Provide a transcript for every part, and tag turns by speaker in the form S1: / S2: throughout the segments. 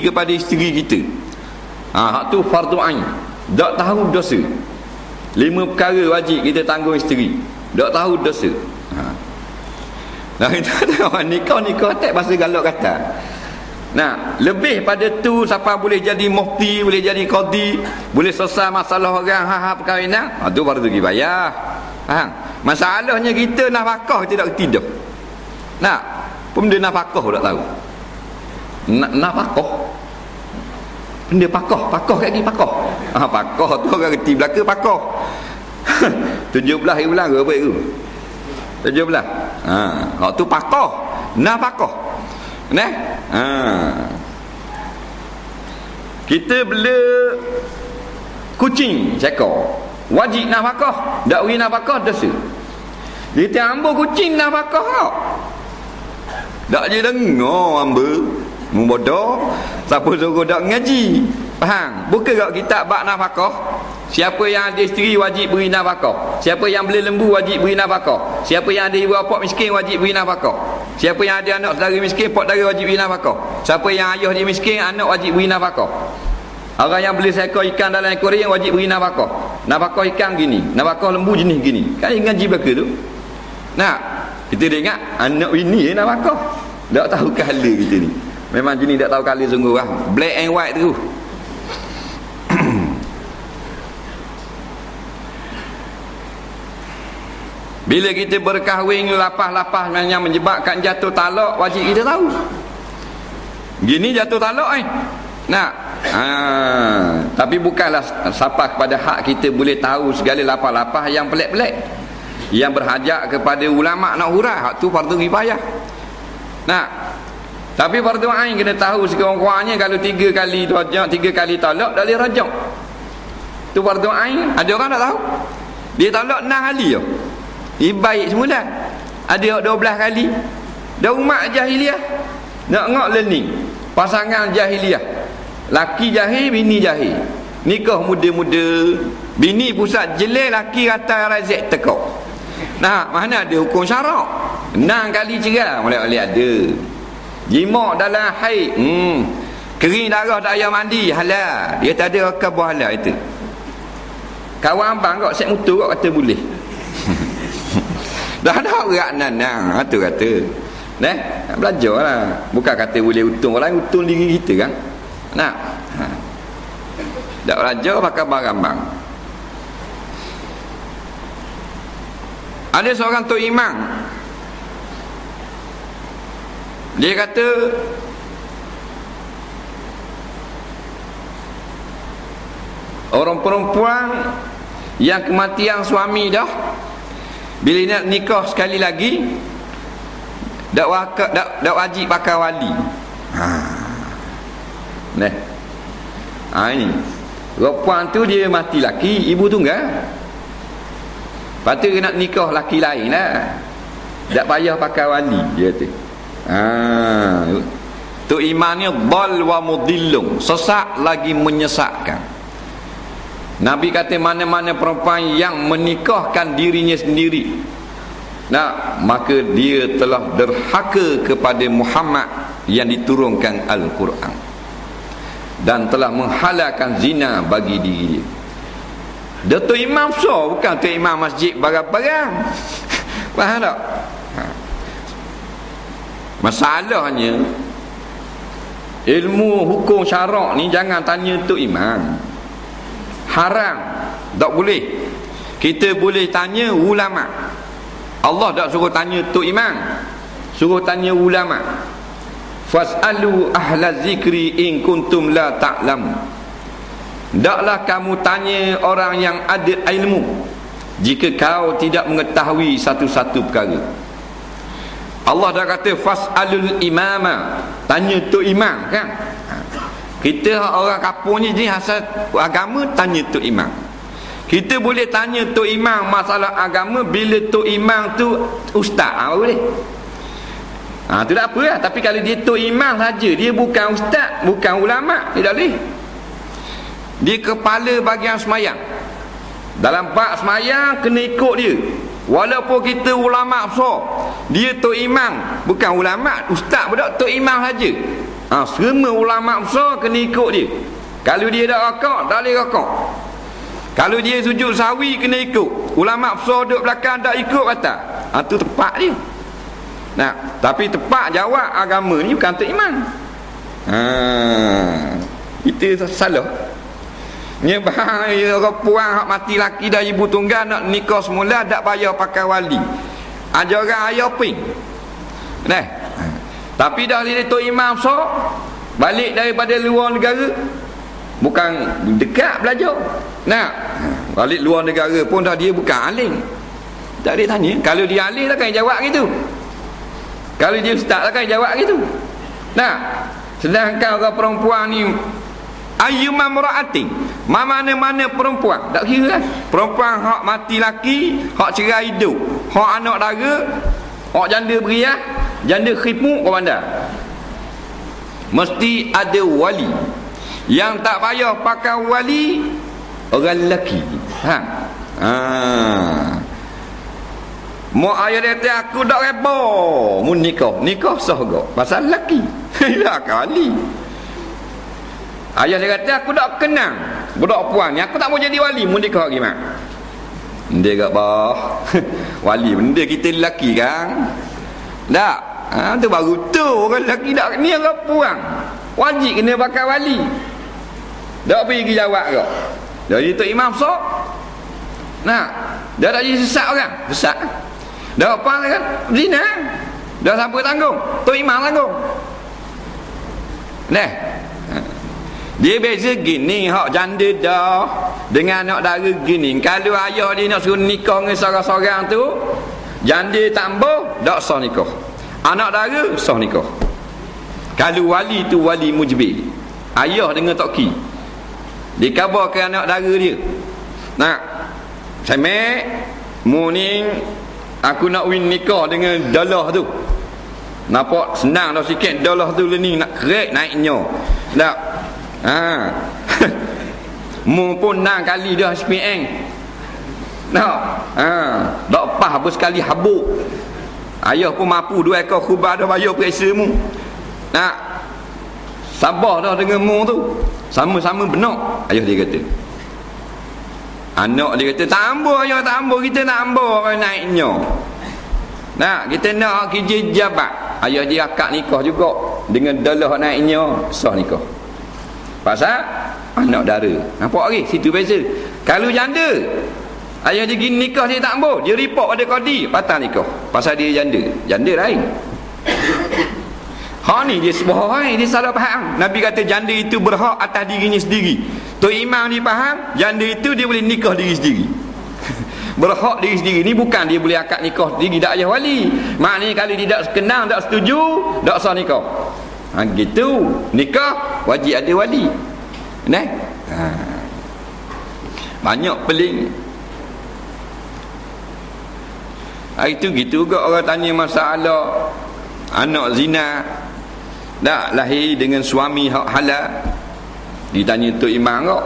S1: kepada isteri kita. Hak tu fardu ain. Tak tahu dosa. 5 perkara wajib kita tanggung isteri. Tak tahu dosa. Nah, kita tengok nikah tak pasal galak kata. Nah, lebih pada tu siapa boleh jadi mufti, boleh jadi qadi, boleh selesai masalah orang perkahwinan, tu fardu kifayah. Faham? Masalahnya kita nafkah kita tak tidak. Nah, benda nafkah tak tahu. Nafkah. Benda pakah kat ni pakah. Pakah tu orang reti belaka pakah. 17 bulan ke apa itu? 17. Hak tu pakah. Nafkah. Nah. Kita bela kucing cekor. Wajib nafkah. Tak beri nafkah dosa. Kita ambil kucing nafkah. Tak je dengar ambil. Membodoh. Siapa suruh tak ngaji? Faham? Bukan kat kitab bab nafkah. Siapa yang ada isteri wajib beri nafkah. Siapa yang beli lembu wajib beri nafkah. Siapa yang ada ibu bapa miskin wajib beri nafkah. Siapa yang ada anak saudara miskin, pak saudara wajib beri nafkah. Siapa yang ayah dia miskin, anak wajib beri nafkah. Orang yang beli seekor ikan dalam akuarium wajib beri nafkah. Nafkah ikan gini, nafkah lembu jenis gini. Kan ngaji belaka tu. Nah, kita dah ingat anak bini nafkah. Tak tahu kala kita ni. Memang jenis tak tahu kala sungguh lah. Black and white tu. Bila kita berkahwin lapah-lapah yang menyebabkan jatuh talak, wajib kita tahu. Gini jatuh talak Nah. Tapi bukanlah siapa kepada hak kita boleh tahu segala lapah-lapah yang pelik-pelik. Yang berhajat kepada ulama nak hurai, hak tu fardu kifayah. Nah. Tapi fardu ain kena tahu sekurang-kurangnya kalau 3 kali rajak, 3 kali talak dah boleh rajak. Tu fardu ain. Ada orang tak tahu? Dia talak 6 kali je. Baik semula. Ada 12 kali. Dah umat jahiliah. Nak ngok learning. Pasangan jahiliah. Laki jahil, bini jahil. Nikah muda-muda. Bini pusat jelek, laki kata razak tekok. Nah, mana ada hukum syarak? 6 kali cerai boleh ada. Jimak dalam haid. Kering darah tak payah mandi, halal. Dia tak ada kabar halal itu. Kawan abang kok set mutu kok kata boleh. Dah ada orang nanang tu kata. Belajarlah. Bukan kata boleh untung orang lain, untung diri kita kan. Nak. Tak belajar pakai barang-barang. Ada seorang tok imam. Dia kata orang perempuan yang kematian suami dah, bila nak nikah sekali lagi tak wajib pakai wali. Ini perempuan tu dia mati laki, ibu tunggal. Lepas tu nak nikah laki lain lah, tak payah pakai wali. Dia kata tu imannya dal wa mudillun, sesat lagi menyesatkan. Nabi kata mana-mana perempuan yang menikahkan dirinya sendiri, maka dia telah derhaka kepada Muhammad yang diturunkan Al-Quran dan telah menghalalkan zina bagi diri dia. Datuk Imam besar, bukan Datuk Imam masjid barang-barang. Faham tak? Masalahnya ilmu hukum syarak ni jangan tanya Tok Imam. Haram, tak boleh. Kita boleh tanya ulama. Allah tak suruh tanya Tok Imam, suruh tanya ulama. Fas'alu ahla zikri in kuntum la ta'lamu. Taklah kamu tanya orang yang ada ilmu jika kau tidak mengetahui satu-satu perkara. Allah dah kata fas'alul imama, tanya Tok Imam kan. Kita orang kampung ni asal agama tanya Tok Imam. Kita boleh tanya Tok Imam masalah agama bila Tok Imam tu ustaz, boleh. Tu tak apa lah. Tapi kalau dia Tok Imam saja, dia bukan ustaz, bukan ulama, dia tak boleh. Dia kepala bahagian semayang. Dalam bab semayang kena ikut dia. Walaupun kita ulama besar, dia Tok Imam, bukan ulama, ustaz pun tak, Tok Imam saja. Semua ulama besar kena ikut dia. Kalau dia dak rokok, tak boleh rokok. Kalau dia sujud sawi, kena ikut. Ulama besar duduk belakang, tak ikut batal. Itu tepat dia. Tapi tepat jawab agama ni bukan untuk iman. Itu salah. Ni bahaya orang puang hak mati laki dah ibu tunggal nak nikah semula tak payah pakai wali. Ajaran ayah ping. Tapi dah dia tok imam besar balik daripada luar negara, bukan dekat belajar. Balik luar negara pun dah dia bukan alim. Tak dia tanya, kalau dia alim takkan jawab gitu. Kalau dia ustaz takkan jawab gitu. Sedangkan orang perempuan ni ayyuma mar'atin, mana-mana perempuan, tak kira kan. Perempuan hak mati laki, hak cerai hidup, hak anak dara, hak janda beriah, janda khipmu komanda, mesti ada wali. Yang tak payah pakai wali orang lelaki. Mak ayah dia kata aku tak reba mun nikah sah gak pasal lelaki. Ya kali. Ayah dia kata aku tak kenal budak puan ni, aku tak mau jadi wali mun nikah gimana. Dia kat bah. Wali benda kita lelaki kan. Tak. Tu baru tu orang lelaki tak ni orang puan. Wajib kena pakai wali. Tak pergi jawab kau. Jadi tu imam besar. Dia tak jadi sesat orang. Sesat. Dah apa kan? Zina. Dah siapa tanggung? Tu imam tanggung. Dia beza gini, hak janda dah dengan anak dara gini. Kalau ayah dia nak suruh nikah dengan seorang-seorang tu, janda tambah tak sah nikah, anak dara sah nikah. Kalau wali tu wali mujbil, ayah dengan toki, dikabarkan anak dara dia. Semek morning aku nak win nikah dengan dalah tu. Nampak senang dah sikit dalah tu ni nak kerek naiknya. Tak. Mu pun 6 kali dah SPM. Tak pas apa sekali habuk. Ayah pun mampu 2 ekor kubah dah bayar periksa mu. Sabar dah dengan mu tu. Sama-sama benar. Ayah dia kata. Anak dia kata tambah ayah tambah, kita tambah naiknya. Kita nak kerja jabat. Ayah dia akad nikah juga dengan dalah naiknya sah nikah. Pasal anak dara. Nampak lagi situ beza. Kalau janda, ayah dia gini nikah dia tak ambil, dia report pada kodi batal nikah pasal dia janda. Janda lain. Ni dia sebuah dia salah faham. Nabi kata janda itu berhak atas dirinya sendiri. Tu imam dia faham janda itu dia boleh nikah diri sendiri. Berhak diri sendiri ni bukan dia boleh akad nikah sendiri, tak payah wali. Maknanya kalau dia tak kenal, tak setuju, tak sah nikah. Gitu. Nikah wajib ada wali. Banyak peling. Itu gitu juga orang tanya masalah anak zina tak lahir dengan suami hak halal. Ditanya Tok Imam kok.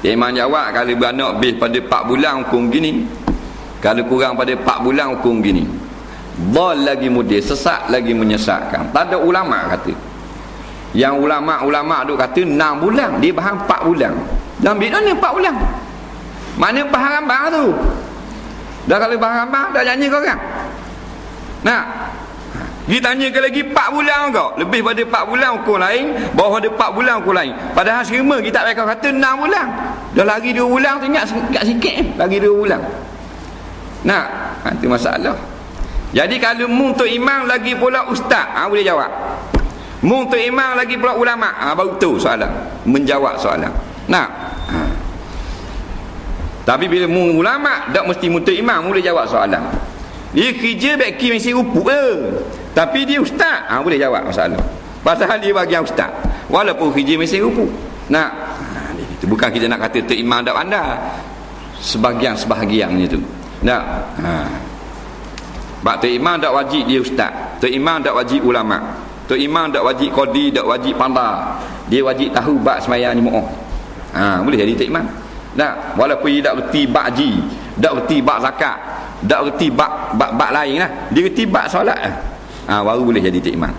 S1: Tok Imam jawab kalau beranak lebih pada 4 bulan hukum gini. Kalau kurang pada 4 bulan hukum gini. Dhal lagi mudah, sesat lagi menyesatkan. Tak ada ulama kata. Yang ulama-ulama duk kata 6 bulan, dia faham 4 bulan. Dan bila ni 4 bulan? Mana faham rambang tu? Dah kalau faham rambang dah janji kau orang. Dia tanya ke lagi 4 bulan kau. Lebih pada 4 bulan hukum lain, bawah ada 4 bulan hukum lain. Padahal serima kita tak kata 6 bulan. Dah lari 2 bulan tu ingat sikit lagi 2 bulan. Itu masalah. Jadi kalau mu Tok Imam lagi pula ustaz, boleh jawab. Mu Tok Imam lagi pula ulama, baru tu soalan. Menjawab soalan. Tapi bila mu ulama, tak mesti mu Tok Imam boleh jawab soalan. Dia kerja beki mesti rupuk je. Tapi dia ustaz, boleh jawab masalah. Pasal dia bagian ustaz. Walaupun kerja mesti rupuk. Itu bukan kita nak kata Tok Imam tak pandai. Sebahagiannya tu. Sebab Tok Imam tak wajib dia ustaz. Tok Imam tak wajib ulama. Tok Imam tak wajib qadi, tak wajib pandai. Dia wajib tahu bab sembahyang ni mu'ah. Boleh jadi Tok Imam. Walaupun dia tak reti bab haji, tak reti bab zakat, tak reti bab lain lah. Dia reti bab solat. Baru boleh jadi Tok Imam.